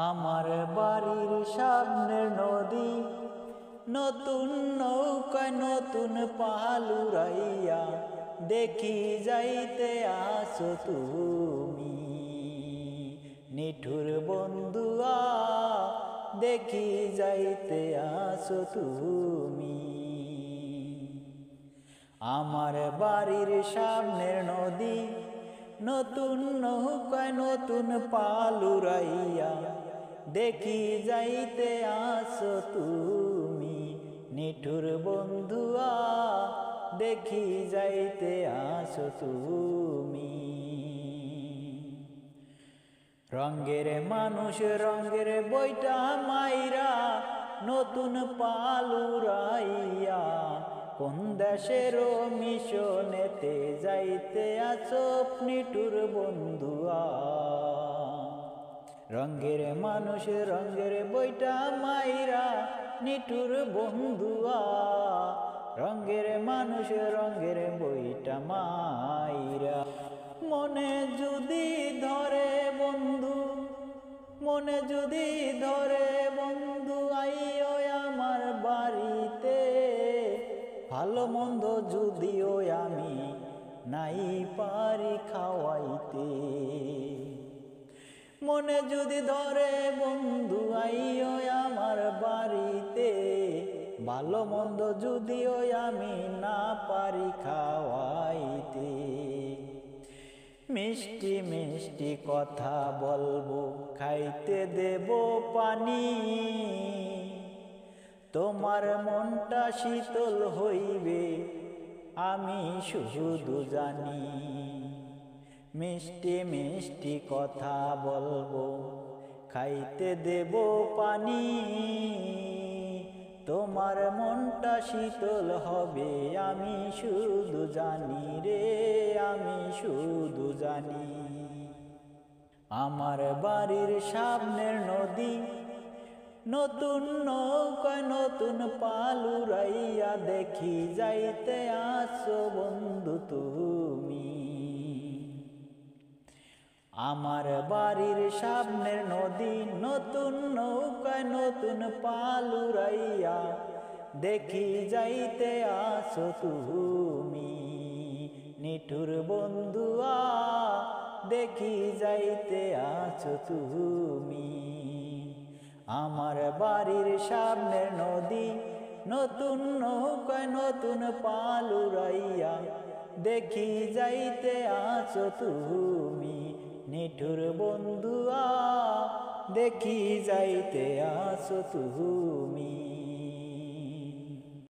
আমার বাড়ির সামনের নদী নতুন নৌকা নতুন পাল উড়াইয়া দেখি যাইতে আসো তুমি নিঠুর বন্ধুয়া দেখি যাইতে আসো তুমি আমার বাড়ির সামনের নদী নতুন নৌকা নতুন পাল উড়াইয়া দেখি যাইতে আসো তুমি নিঠুর বন্ধুয়া দেখি যাইতে আসো তুমি রঙের মানুষ রঙের বইটা মাইরা নতুন পাল উড়াইয়া কোন দেশের মিশনেতে যাইতে আছো নিঠুর বন্ধুয়া রঙের মানুষ রঙের বইটা মাইরা নিঠুর বন্ধুয়া রঙের মানুষ রঙের বইটা মাইরা মনে যদি ধরে বন্ধু মনে যদি ধরে বন্ধু আইও আমার বাড়িতে ভালো মন্দ যদিও আমি নাই পারি খাওয়াইতে মনে যদি ধরে বন্ধু আইও আমার বাড়িতে ভালো মন্দ যদিও আমি না পারি খাওয়াইতে মিষ্টি মিষ্টি কথা বলবো খাইতে দেব পানি তোমার মনটা শীতল হইবে আমি শুধু জানি মিষ্টি মিষ্টি কথা বলবো খাইতে দেব পানি তোমার মনটা শীতল হবে আমি শুধু জানি রে আমি শুধু জানি আমার বাড়ির সামনের নদী নতুন নৌকা নতুন পাল উড়াইয়া দেখি যাইতে আসো বন্ধু তুমি আমার বাড়ির সামনের নদী নতুন নৌকা নতুন পাল উড়াইয়া দেখি যাইতে আসো তুমি নিঠুর বন্ধুয়া দেখি যাইতে আসো তুমি আমার বাড়ির সামনের নদী নতুন নৌকা নতুন পাল উড়াইয়া দেখি যাইতে আসো তুমি নিঠুর বন্ধুয়া দেখি যাইতে আসো তুমি।